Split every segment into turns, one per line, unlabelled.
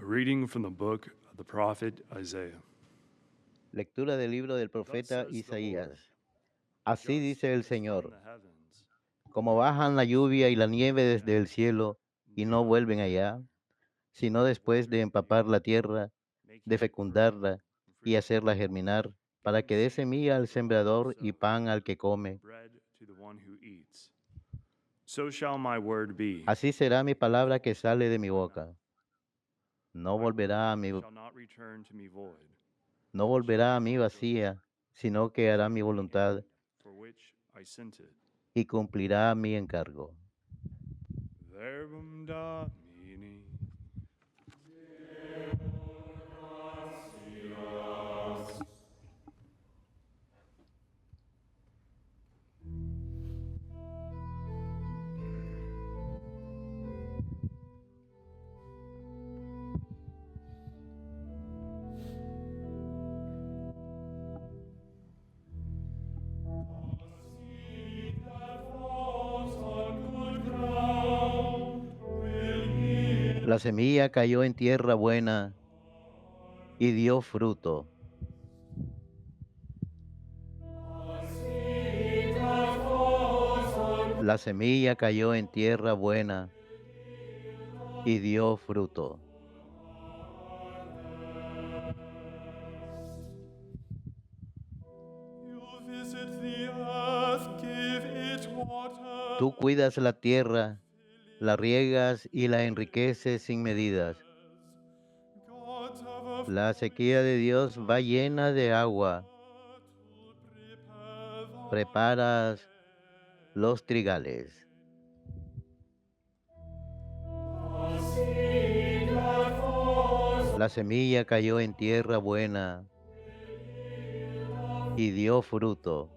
reading from the book of the prophet Isaiah.
Lectura del libro del
Thus
profeta
says the
Isaías.
Lord,
Así
just
dice el
as from
Señor,
the heavens the
como
rain
bajan la
falls
lluvia y la
and
nieve
rain
desde el
down,
cielo
and
y
do
no
not
vuelven
return,
allá, sino
but
después de
waters the
empapar la
earth,
tierra, de
making it grow
fecundarla
and
y
fruit,
hacerla germinar, para
giving
que dé
seed
semilla al
to the one who
sembrador y
sows,
pan al que
and
come.
bread to the one who eats. So shall my word be
Así será mi palabra que
that
sale de
comes
mi
from my mouth.
boca. No
My
volverá a
word
mí,
shall not return to me void,
no
but shall
volverá a mí
accomplish
vacía, sino que hará mi
the
voluntad
end for which I sent it.
y cumplirá mi encargo.
Verbum Domini.
La semilla cayó en tierra buena y dio fruto. La semilla cayó en tierra buena y dio fruto.
You visit the earth, give it water,
Tú cuidas la tierra, la riegas y la enriqueces sin medidas.
God of
La sequía de Dios va llena de agua.
to prepare
Preparas los trigales. La semilla cayó en tierra buena y dio fruto.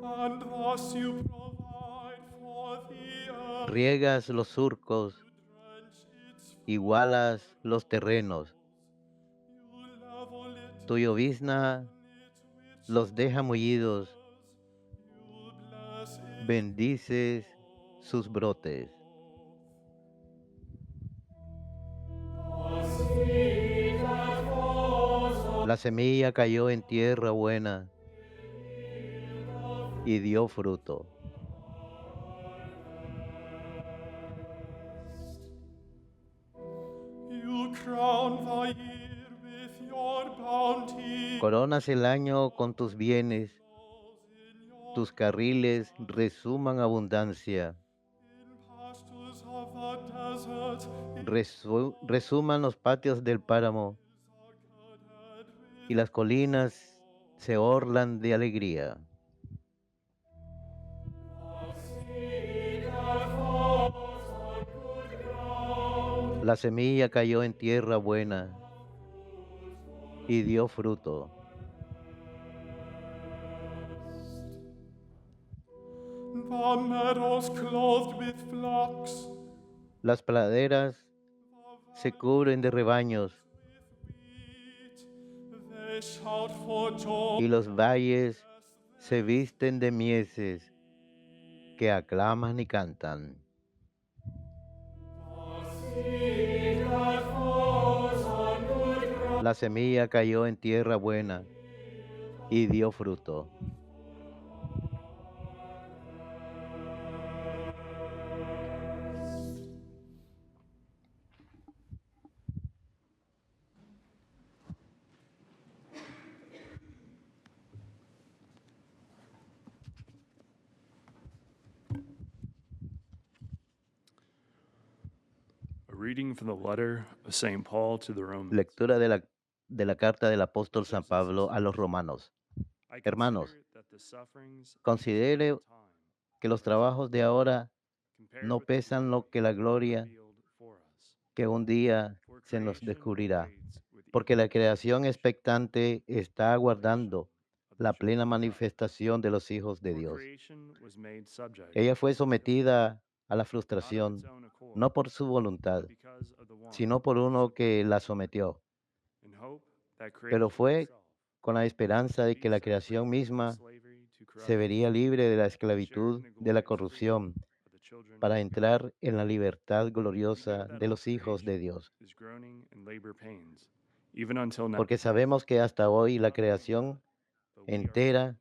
and thus you provide for the earth
Riegas los surcos,
to drench its
igualas los terrenos.
you level it,
Tu llovizna
it with
los deja mullidos.
you bless it.
Bendices sus brotes. La semilla cayó en tierra buena y dio fruto.
You crown the year with your bounty,
Coronas el año con tus bienes,
in your
tus carriles resuman abundancia.
in pastures of the desert,
Resuman los patios del páramo y las colinas se orlan de alegría. La semilla cayó en tierra buena y dio fruto.
the meadows clothed with flocks,
Las praderas se cubren de rebaños
wheat, they shout for joy.
y los valles se visten de mieses que aclaman y cantan. La semilla cayó en tierra buena y dio fruto.
A reading from the letter of St. Paul to the Romans.
Lectura de la carta del apóstol San
Brothers and
Pablo a los
sisters,
romanos.
I
Hermanos,
consider that the sufferings of this
considere
present time
que los
are as
trabajos de
nothing
ahora
compared
no
with the
pesan
glory
lo que la
to be
gloria
revealed for us.
que un día
For
se nos
creation
descubrirá,
awaits with
porque la
eager
creación
expectation
expectante está
the revelation
aguardando
of the
la
children
plena
of God.
manifestación de los hijos de
For
Dios.
creation was made subject
Ella fue
to pain,
sometida a la
not of its
frustración,
own accord,
no por su voluntad,
but because of the one
sino por
who
uno que
subjected
la
it,
sometió,
in hope that
pero
creation
fue
itself
con la esperanza
would
de
be
que la
set
creación
free from
misma
slavery to
se
corruption
vería libre de la
and share in
esclavitud
the
de la
glorious freedom
corrupción
of the
para entrar en la libertad gloriosa de los hijos de Dios.
is groaning in labor pains, even until now.
Porque sabemos que hasta hoy la
Not only
creación
that, but we
entera
ourselves,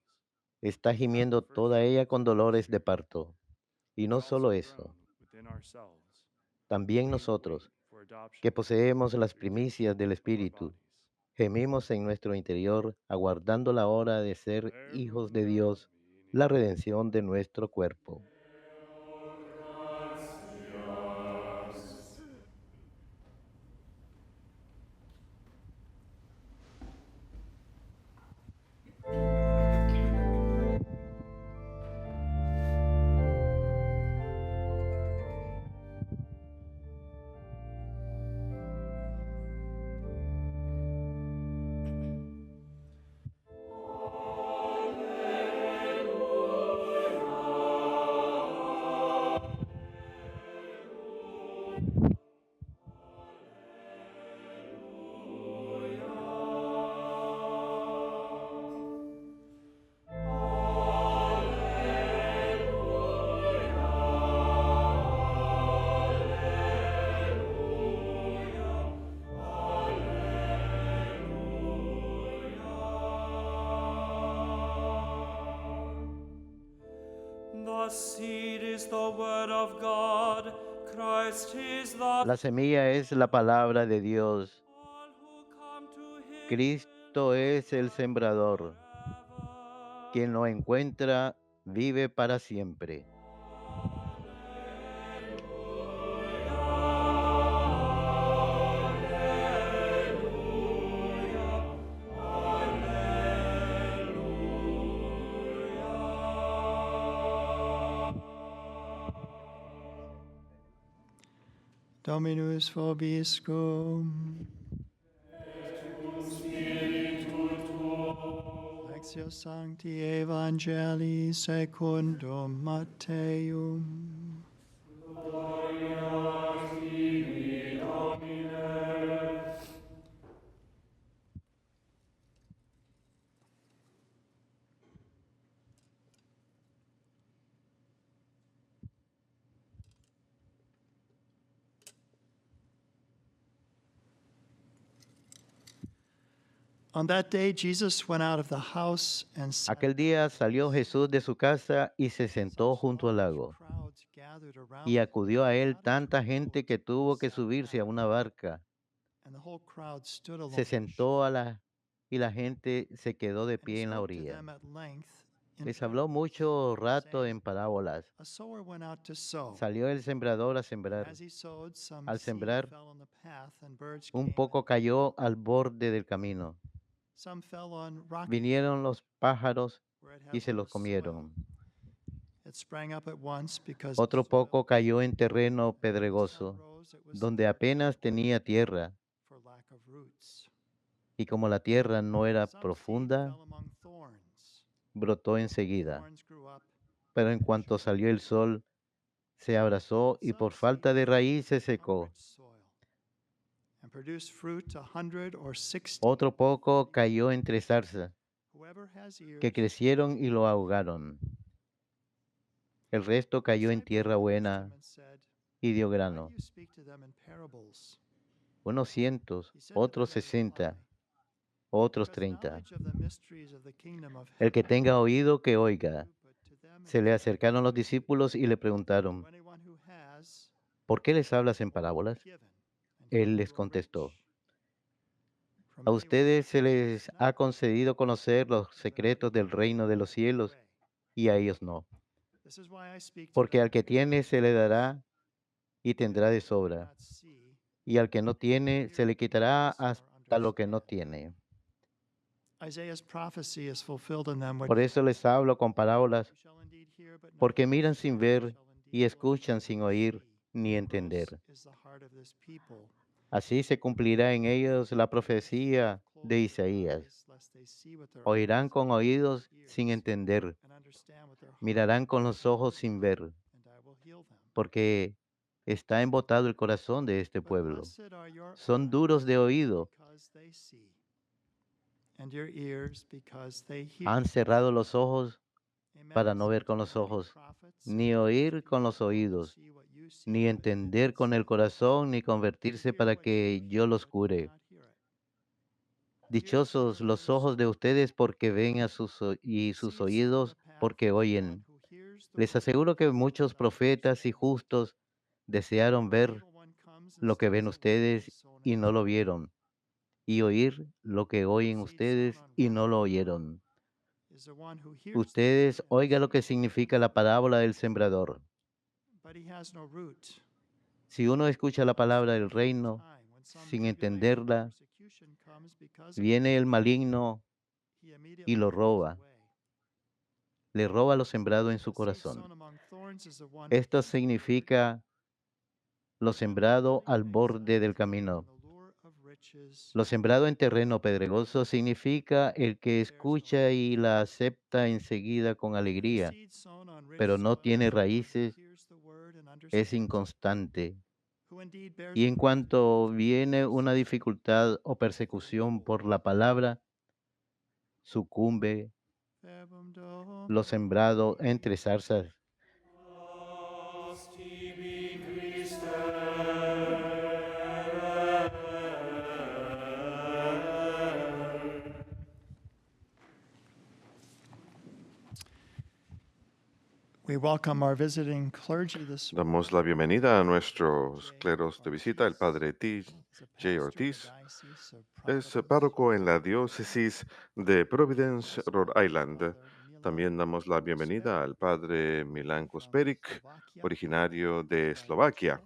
está gimiendo toda ella con dolores de parto. Y no
we also
solo eso,
groan within ourselves,
también
painfully
nosotros,
for adoption
que poseemos las
into the
primicias del
children of our
Espíritu,
bodies.
gemimos en nuestro interior, aguardando la hora de ser hijos de Dios, la redención de nuestro cuerpo.
The seed is the word of God, Christ is the
La semilla es la palabra de Dios.
all who come to him
Cristo es el sembrador.
forever.
Quien lo encuentra vive para siempre.
Dominus vobiscum. Lectio Sancti Evangelii secundum Matteum. On that day, Jesus went out of the house and sat
Aquel día salió Jesús de su casa y se sentó junto al lago.
crowds gathered around
Y
him,
acudió a él
not into
tanta
a
gente
boat,
que tuvo que
sat
subirse a
down,
una barca.
and the whole crowd stood along
Se
the shore
sentó y la gente se quedó de
and he
pie en la
spoke to
orilla.
them at length in
Les habló
parables,
mucho rato
saying,
en parábolas.
a sower went out to sow.
Salió el sembrador a
And
sembrar.
as he sowed, some
Al
seed
sembrar,
fell on the path, and birds
un
came
poco
and
cayó al borde del camino.
some fell on rocky
Vinieron los pájaros
where it
y
had
se
little
los
soil.
comieron.
It sprang up at once because
Otro
the soil
poco
was
cayó en
good,
terreno
and when the sprout
pedregoso,
rose, it was
donde
hard to
apenas
bear
tenía tierra,
for lack of roots.
y como la tierra no era
Some seed
profunda,
fell among thorns.
brotó enseguida.
Thorns grew up
Pero en
and
cuanto
choked
salió
it.
el sol, se abrazó y
Some
por
seed
falta de raíz se
fell on
secó.
rich soil and produced fruit 100 or 60.
Otro poco cayó entre zarzas,
Whoever has ears,
que crecieron y lo ahogaron. El resto cayó en
disciples
tierra
asked
buena
him and said,
y dio
"Why do
grano.
you speak to them in parables?"
Unos 100,
He said to
otros
them in
60,
reply,
otros
because
30.
knowledge of the mysteries of the kingdom of
El que
heaven
tenga oído, que
is not
oiga.
you, but to them
Se
it
le
is given.
acercaron los discípulos y le
To
preguntaron,
anyone who has,
¿por qué les hablas en
more will be
parábolas?
given, and to
Él
him
les
who are
contestó,
rich, from
a
many will be
ustedes se
taken
les
what is
ha
not,
concedido conocer los
but
secretos del
others
reino de los
will be
cielos
away.
y a ellos no.
This is why I speak to
Porque
them
al
in
que tiene se le
parables.
dará y tendrá de
They do
sobra,
not see,
y al que no
they do not
tiene se
hear
le quitará
or
hasta lo que no
understand.
tiene.
Isaiah's prophecy is fulfilled in them, which
Por eso les hablo con parábolas,
you shall indeed hear, but not
porque miran sin
understand,
ver
you shall
y
indeed
escuchan
look,
sin
but not
oír
see.
ni
Gross
entender.
is the heart of this people.
Así se cumplirá en ellos la profecía
Close
de
their
Isaías.
eyes, lest they see with their
Oirán
eyes,
con
and hear with
oídos
their
sin
ears,
entender,
and understand with their heart,
mirarán con los
and I
ojos
will
sin
heal
ver,
them, and I will heal them.
porque está embotado el corazón de este
But
pueblo.
blessed are your
Son duros de
eyes,
oído,
because they see, and your ears, because they hear.
han cerrado los ojos para no ver con los ojos, ni oír con los oídos, ni entender con el corazón, ni convertirse para que yo los cure. Dichosos los ojos de ustedes porque ven y sus oídos porque oyen. Les aseguro que muchos profetas y justos desearon ver lo que ven ustedes y no lo vieron, y oír lo que oyen ustedes y no lo oyeron. Ustedes oigan lo que significa la parábola del sembrador. Si uno escucha la palabra del reino sin entenderla, viene el maligno y lo roba. Le roba lo sembrado en su corazón. Esto significa lo sembrado al borde del camino. Lo sembrado en terreno pedregoso significa el que escucha y la acepta enseguida con alegría, pero no tiene raíces, es inconstante. Y en cuanto viene una dificultad o persecución por la palabra, sucumbe lo sembrado entre zarzas.
We welcome our visiting clergy this
Damos la bienvenida a nuestros cleros de visita, el padre T.J. Ortiz. Es párroco en la diócesis de Providence, Rhode Island. También damos la bienvenida al padre Milan Kusperic, originario de Eslovaquia,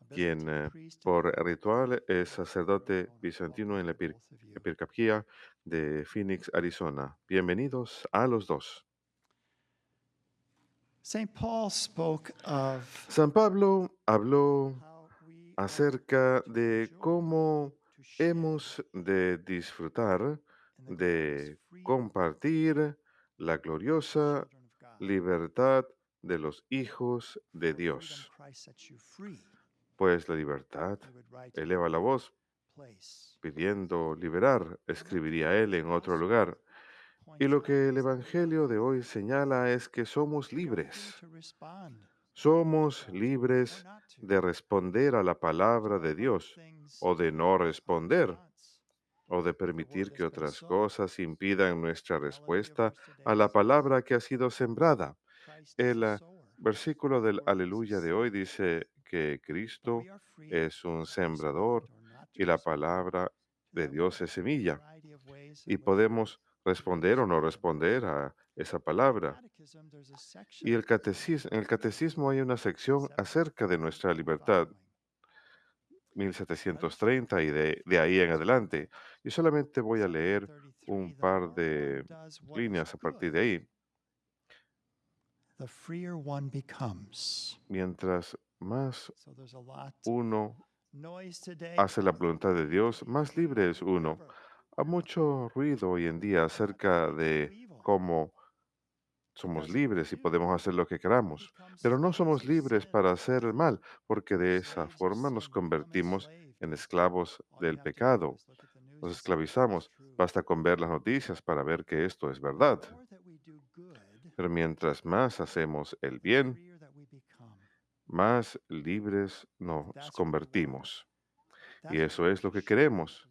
quien por ritual es sacerdote bizantino en la episcopía de Phoenix, Arizona. Bienvenidos a los dos.
St. Paul spoke of
San Pablo habló
how we
acerca de cómo hemos de disfrutar, de compartir la gloriosa libertad de los hijos de Dios. Pues la libertad eleva la voz pidiendo liberar, escribiría él en otro lugar. Y lo que el Evangelio de hoy señala es que somos libres. Somos libres de responder a la palabra de Dios o de no responder o de permitir que otras cosas impidan nuestra respuesta a la palabra que ha sido sembrada. El versículo del Aleluya de hoy dice que Cristo es un sembrador y la palabra de Dios es semilla. Y podemos responder o no responder a esa palabra. Y en el catecismo hay una sección acerca de nuestra libertad, 1730 y de ahí en adelante. Y solamente voy a leer un par de líneas a partir de ahí. Mientras más uno hace la voluntad de Dios, más libre es uno. Hay mucho ruido hoy en día acerca de cómo somos libres y podemos hacer lo que queramos, pero no somos libres para hacer el mal, porque de esa forma nos convertimos en esclavos del pecado. Nos esclavizamos. Basta con ver las noticias para ver que esto es verdad. Pero mientras más hacemos el bien, más libres nos convertimos. Y eso es lo que queremos.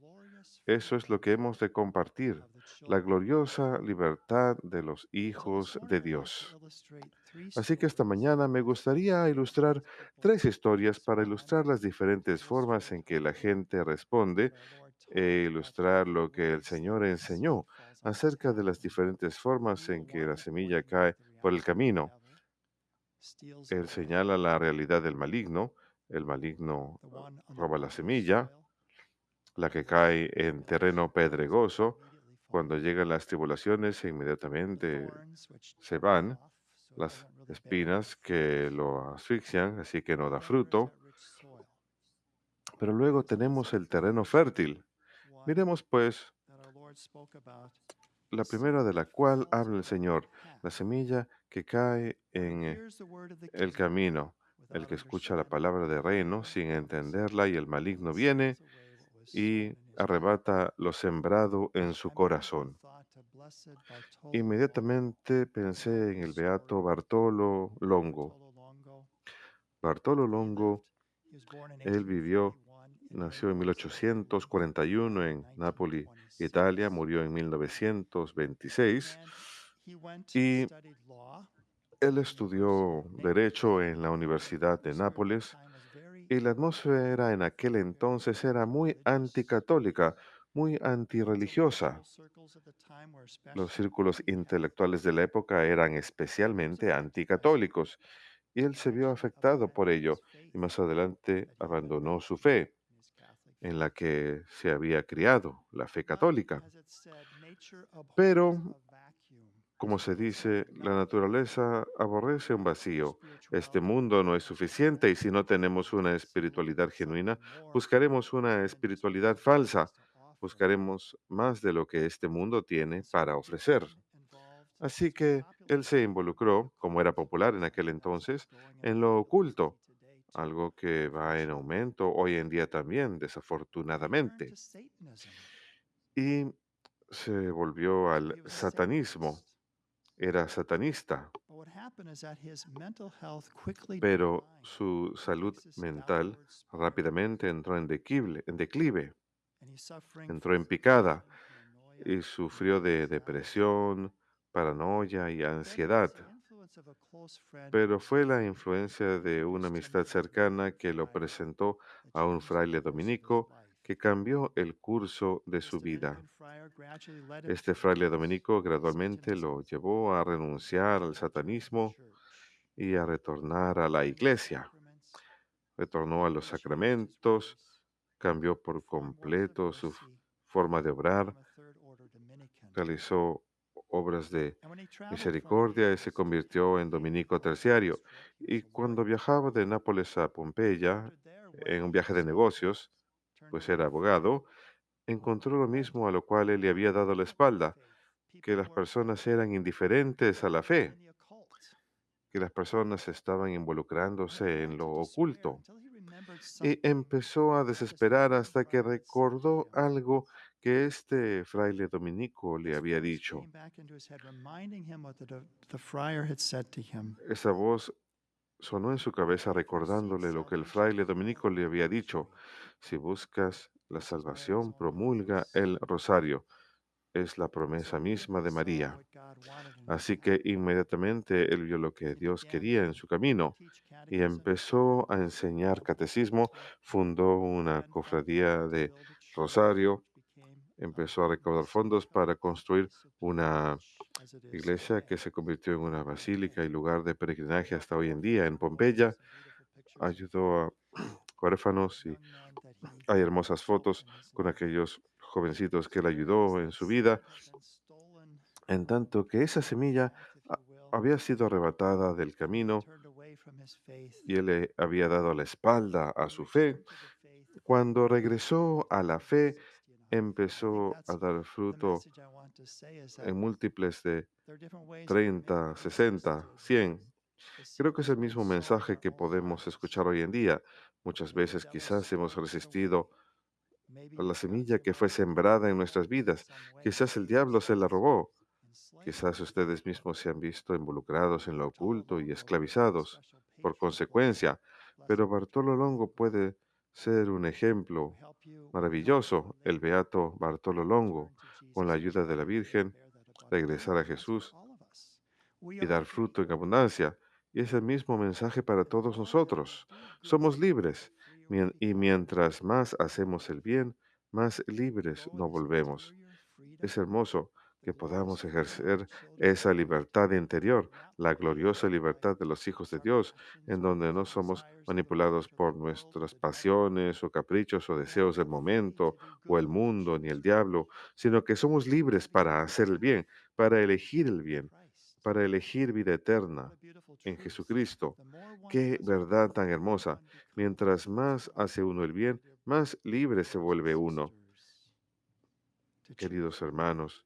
Eso es lo que hemos de compartir, la gloriosa libertad de los hijos de Dios. Así que esta mañana me gustaría ilustrar 3 historias para ilustrar las diferentes formas en que la gente responde e ilustrar lo que el Señor enseñó acerca de las diferentes formas en que la semilla cae por el camino. Él señala la realidad del maligno. El maligno roba la semilla, la que cae en terreno pedregoso. Cuando llegan las tribulaciones, inmediatamente se van las espinas que lo asfixian, así que no da fruto. Pero luego tenemos el terreno fértil. Miremos pues la primera de la cual habla el Señor, la semilla que cae en el camino, el que escucha la palabra de reino sin entenderla y el maligno viene y arrebata lo sembrado en su corazón. Inmediatamente pensé en el beato Bartolo Longo. Bartolo Longo, él nació en 1841 en Nápoli, Italia, murió en 1926 y él estudió Derecho en la Universidad de Nápoles y la atmósfera en aquel entonces era muy anticatólica, muy antirreligiosa. Los círculos intelectuales de la época eran especialmente anticatólicos y él se vio afectado por ello y más adelante abandonó su fe en la que se había criado, la fe católica. Pero, como se dice, la naturaleza aborrece un vacío. Este mundo no es suficiente y si no tenemos una espiritualidad genuina, buscaremos una espiritualidad falsa. Buscaremos más de lo que este mundo tiene para ofrecer. Así que él se involucró, como era popular en aquel entonces, en lo oculto, algo que va en aumento hoy en día también, desafortunadamente. Y se volvió al satanismo, era satanista, pero su salud mental rápidamente entró en declive, entró en picada y sufrió de depresión, paranoia y ansiedad. Pero fue la influencia de una amistad cercana que lo presentó a un fraile dominico que cambió el curso de su vida. Este fraile dominico gradualmente lo llevó a renunciar al satanismo y a retornar a la iglesia. Retornó a los sacramentos, cambió por completo su forma de obrar, realizó obras de misericordia y se convirtió en dominico terciario. Y cuando viajaba de Nápoles a Pompeya, en un viaje de negocios, pues era abogado, encontró lo mismo a lo cual él le había dado la espalda, que las personas eran indiferentes a la fe, que las personas estaban involucrándose en lo oculto. Y empezó a desesperar hasta que recordó algo que este fraile dominico le había dicho. Esa voz sonó en su cabeza recordándole lo que el fraile dominico le había dicho. Si buscas la salvación, promulga el rosario. Es la promesa misma de María. Así que inmediatamente él vio lo que Dios quería en su camino y empezó a enseñar catecismo, fundó una cofradía de Rosario, empezó a recaudar fondos para construir una iglesia que se convirtió en una basílica y lugar de peregrinaje hasta hoy en día en Pompeya. Ayudó a huérfanos y hay hermosas fotos con aquellos jovencitos que él ayudó en su vida, en tanto que esa semilla había sido arrebatada del camino y él le había dado la espalda a su fe. Cuando regresó a la fe, empezó a dar fruto en múltiples de 30, 60, 100. Creo que es el mismo mensaje que podemos escuchar hoy en día. Muchas veces quizás hemos resistido a la semilla que fue sembrada en nuestras vidas. Quizás el diablo se la robó. Quizás ustedes mismos se han visto involucrados en lo oculto y esclavizados por consecuencia, pero Bartolo Longo puede ser un ejemplo maravilloso, el beato Bartolo Longo, con la ayuda de la Virgen, regresar a Jesús y dar fruto en abundancia. Y es el mismo mensaje para todos nosotros. Somos libres y mientras más hacemos el bien, más libres nos volvemos. Es hermoso que podamos ejercer esa libertad interior, la gloriosa libertad de los hijos de Dios, en donde no somos manipulados por nuestras pasiones o caprichos o deseos del momento o el mundo ni el diablo, sino que somos libres para hacer el bien, para elegir el bien, para elegir vida eterna en Jesucristo. Qué verdad tan hermosa. Mientras más hace uno el bien, más libre se vuelve uno. Queridos hermanos,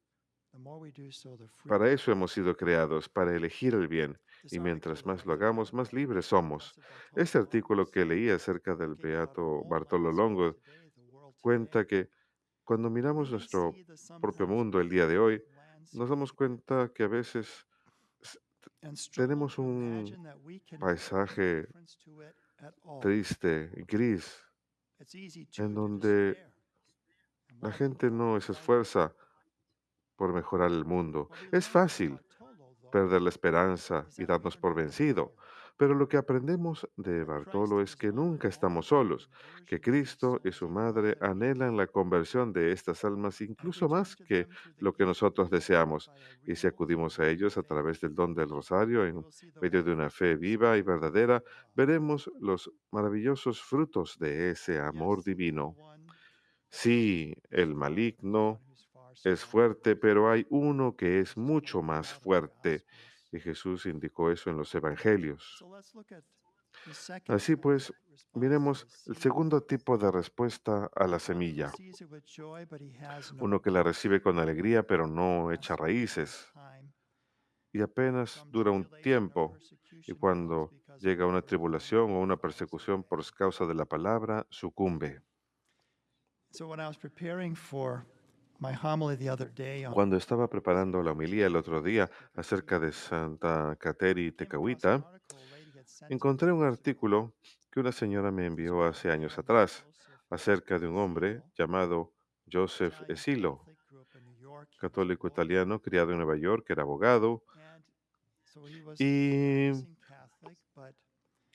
para eso hemos sido creados, para elegir el bien, y mientras más lo hagamos, más libres somos. Este artículo que leí acerca del beato Bartolo Longo cuenta que cuando miramos nuestro propio mundo el día de hoy, nos damos cuenta que a veces s- tenemos un paisaje triste, gris, en donde la gente no se esfuerza por mejorar el mundo. Es fácil perder la esperanza y darnos por vencido. Pero lo que aprendemos de Bartolo es que nunca estamos solos, que Cristo y su Madre anhelan la conversión de estas almas incluso más que lo que nosotros deseamos. Y si acudimos a ellos a través del don del rosario en medio de una fe viva y verdadera, veremos los maravillosos frutos de ese amor divino. Sí, el maligno es fuerte, pero hay uno que es mucho más fuerte. Y Jesús indicó eso en los evangelios. Así pues, miremos el segundo tipo de respuesta a la semilla. Uno que la recibe con alegría, pero no echa raíces. Y apenas dura un tiempo. Y cuando llega una tribulación o una persecución por causa de la palabra, sucumbe. Cuando estaba preparando la homilía el otro día acerca de Santa Kateri Tekakwitha, encontré un artículo que una señora me envió hace años atrás acerca de un hombre llamado Joseph Esilo, católico italiano criado en Nueva York, que era abogado, y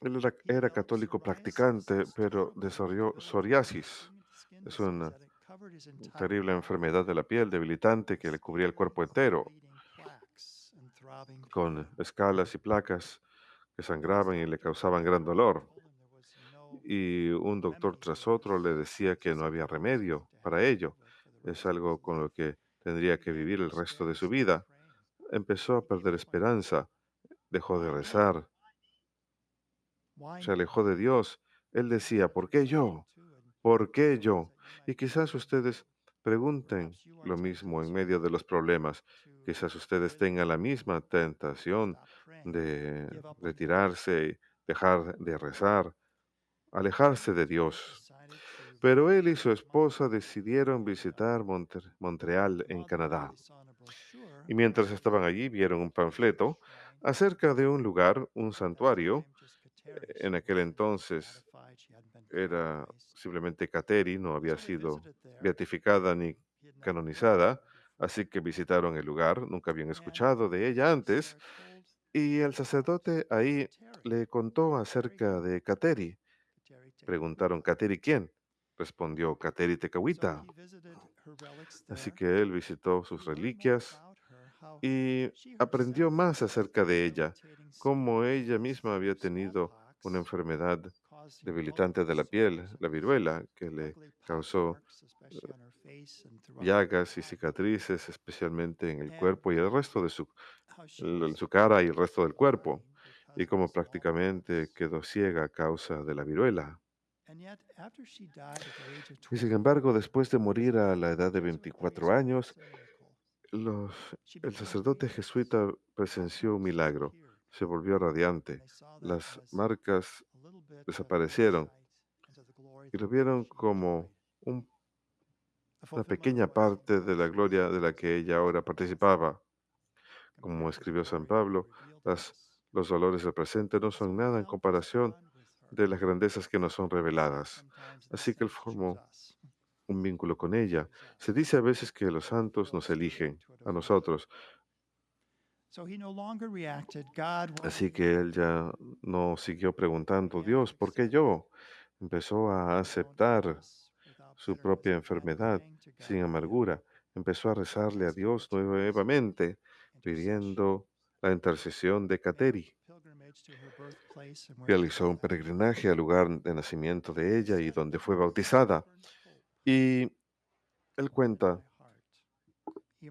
él era católico practicante, pero desarrolló psoriasis. Es una terrible enfermedad de la piel debilitante que le cubría el cuerpo entero, con escalas y placas que sangraban y le causaban gran dolor. Y un doctor tras otro le decía que no había remedio para ello. Es algo con lo que tendría que vivir el resto de su vida. Empezó a perder esperanza, dejó de rezar, se alejó de Dios. Él decía, ¿por qué yo? ¿Por qué yo? Y quizás ustedes pregunten lo mismo en medio de los problemas. Quizás ustedes tengan la misma tentación de retirarse, dejar de rezar, alejarse de Dios. Pero él y su esposa decidieron visitar Montreal, en Canadá. Y mientras estaban allí, vieron un panfleto acerca de un lugar, un santuario. En aquel entonces era simplemente Kateri, no había sido beatificada ni canonizada, así que visitaron el lugar, nunca habían escuchado de ella antes, y el sacerdote ahí le contó acerca de Kateri. Preguntaron, ¿Kateri quién? Respondió, Kateri Tekakwitha. Así que él visitó sus reliquias y aprendió más acerca de ella, cómo ella misma había tenido una enfermedad debilitante de la piel, la viruela, que le causó llagas y cicatrices, especialmente en el cuerpo y el resto de en su cara y el resto del cuerpo, y como prácticamente quedó ciega a causa de la viruela. Y sin embargo, después de morir a la edad de 24 años, los, el sacerdote jesuita presenció un milagro. Se volvió radiante. Las marcas desaparecieron y lo vieron como una pequeña parte de la gloria de la que ella ahora participaba. Como escribió San Pablo, los dolores del presente no son nada en comparación de las grandezas que nos son reveladas. Así que él formó un vínculo con ella. Se dice a veces que los santos nos eligen a nosotros. Así que él ya no siguió preguntando, Dios, ¿por qué yo? Empezó a aceptar su propia enfermedad sin amargura. Empezó a rezarle a Dios nuevamente, pidiendo la intercesión de Kateri. Realizó un peregrinaje al lugar de nacimiento de ella y donde fue bautizada. Y él cuenta,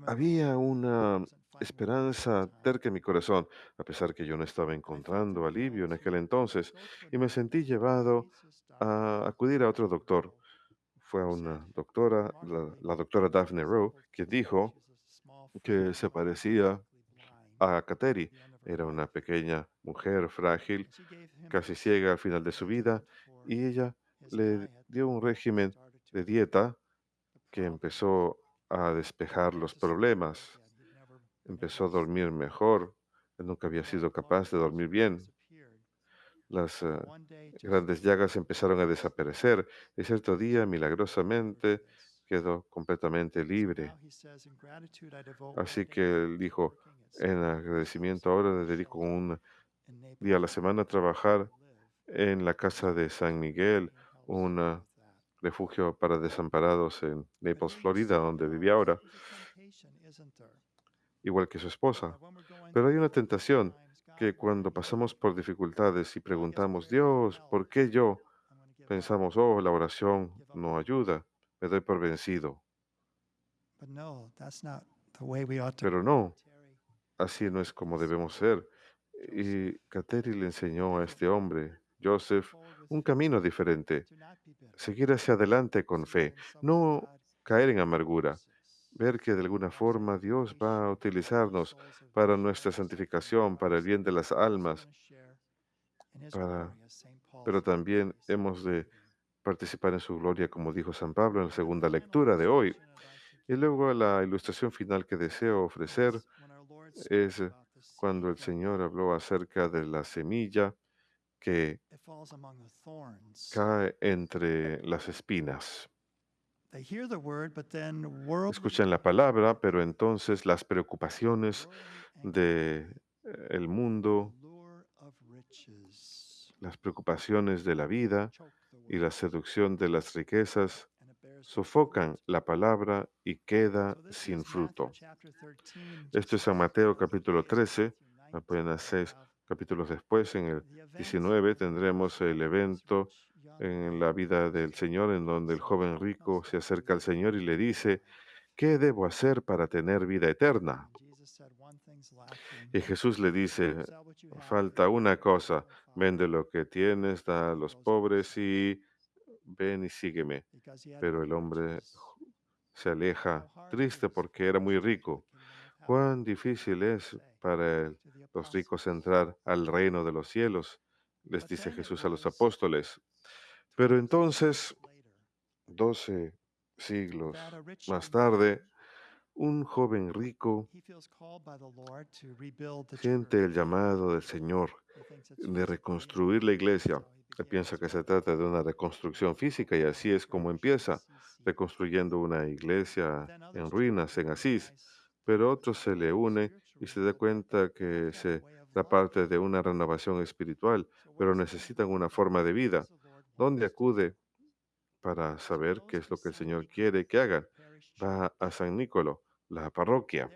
había una esperanza terca en mi corazón, a pesar que yo no estaba encontrando alivio en aquel entonces, y me sentí llevado a acudir a otro doctor. Fue a una doctora, la doctora Daphne Rowe, que dijo que se parecía a Kateri. Era una pequeña mujer frágil, casi ciega al final de su vida, y ella le dio un régimen de dieta que empezó a despejar los problemas. empezó a dormir mejor. Él nunca había sido capaz de dormir bien. Las grandes llagas empezaron a desaparecer y cierto día, milagrosamente, quedó completamente libre. Así que él dijo, en agradecimiento ahora le dedico un día a la semana a trabajar en la casa de San Miguel, un refugio para desamparados en Naples, Florida, donde vivía ahora, igual que su esposa. Pero hay una tentación que cuando pasamos por dificultades y preguntamos, Dios, ¿por qué yo? Pensamos, oh, la oración no ayuda, me doy por vencido. Pero no, así no es como debemos ser. Y Kateri le enseñó a este hombre, Joseph, un camino diferente, seguir hacia adelante con fe, no caer en amargura, ver que de alguna forma Dios va a utilizarnos para nuestra santificación, para el bien de las almas, para, pero también hemos de participar en su gloria, como dijo San Pablo en la segunda lectura de hoy. Y luego la ilustración final que deseo ofrecer es cuando el Señor habló acerca de la semilla que cae entre las espinas. Escuchan la palabra, pero entonces las preocupaciones de el mundo, las preocupaciones de la vida y la seducción de las riquezas sofocan la palabra y queda sin fruto. Esto es San Mateo capítulo 13, apenas 6 capítulos después, en el 19, tendremos el evento en la vida del Señor en donde el joven rico se acerca al Señor y le dice, ¿qué debo hacer para tener vida eterna? Y Jesús le dice, falta una cosa, vende lo que tienes, da a los pobres y ven y sígueme. Pero el hombre se aleja triste porque era muy rico. Cuán difícil es para los ricos entrar al reino de los cielos, les dice Jesús a los apóstoles. Pero entonces, 12 siglos más tarde, un joven rico siente el llamado del Señor de reconstruir la iglesia. Él piensa que se trata de una reconstrucción física y así es como empieza, reconstruyendo una iglesia en ruinas en Asís. Pero otro se le une y se da cuenta que se da parte de una renovación espiritual, pero necesitan una forma de vida. ¿Dónde acude para saber qué es lo que el Señor quiere que hagan? Va a San Nicolo, la parroquia.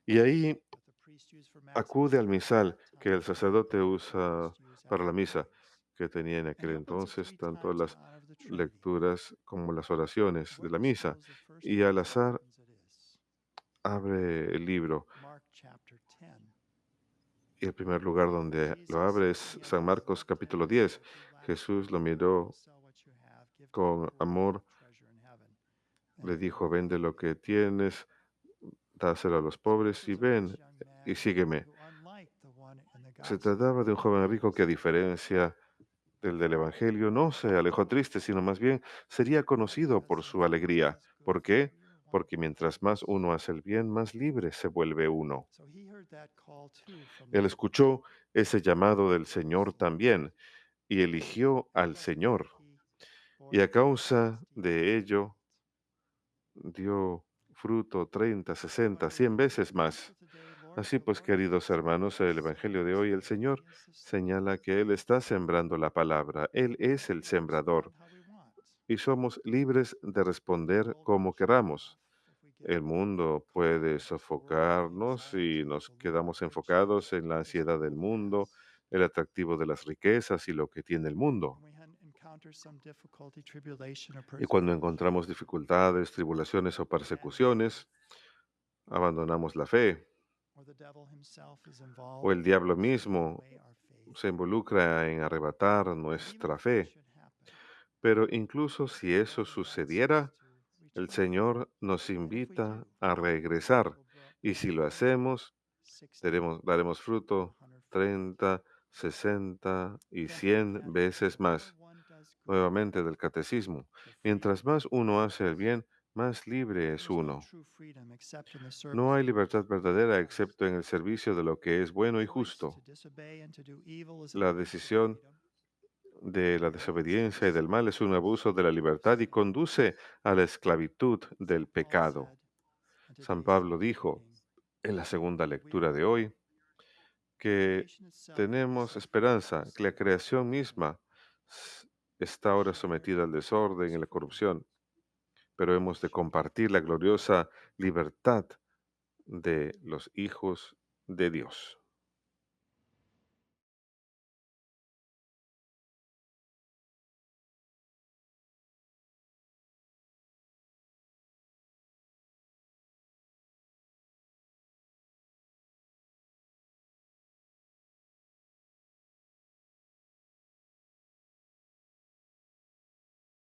Y ahí acude al misal que el sacerdote usa para la misa, que tenía en aquel entonces tanto las lecturas como las oraciones de la misa. Y al azar abre el libro. Y el primer lugar donde lo abre es San Marcos capítulo 10. Jesús lo miró con amor, le dijo, vende lo que tienes, dáselo a los pobres y ven y sígueme. Se trataba de un joven rico que, a diferencia del Evangelio, no se alejó triste, sino más bien sería conocido por su alegría. ¿Por qué? Porque mientras más uno hace el bien, más libre se vuelve uno. Él escuchó ese llamado del Señor también y eligió al Señor. Y a causa de ello dio fruto 30, 60, 100 veces más. Así pues, queridos hermanos, el Evangelio de hoy, el Señor señala que Él está sembrando la palabra. Él es el sembrador y somos libres de responder como queramos. El mundo puede sofocarnos si nos quedamos enfocados en la ansiedad del mundo, el atractivo de las riquezas y lo que tiene el mundo. Y cuando encontramos dificultades, tribulaciones o persecuciones, abandonamos la fe. O el diablo mismo se involucra en arrebatar nuestra fe. Pero incluso si eso sucediera, el Señor nos invita a regresar. Y si lo hacemos, daremos fruto 30, 60 y 100 veces más. Nuevamente del catecismo. Mientras más uno hace el bien, más libre es
There's no
uno.
true freedom except in the
No
service
hay
of
libertad
Christ.
verdadera excepto en el servicio de lo que es bueno y
The choice
justo.
to disobey and to do evil is an
La
abuse of
decisión
freedom.
de la
It leads to
desobediencia y del mal es un
slavery
abuso de
and
la libertad y
sin.
conduce a la esclavitud del
St. Paul
pecado.
said in
San
today's
Pablo
second
dijo
reading
en la segunda
that we
lectura de
hope
hoy que
creation itself will be
tenemos
set
esperanza,
free
que la
from
creación
sin.
misma está ahora sometida al desorden y la corrupción, pero hemos de compartir la gloriosa libertad de los hijos de Dios.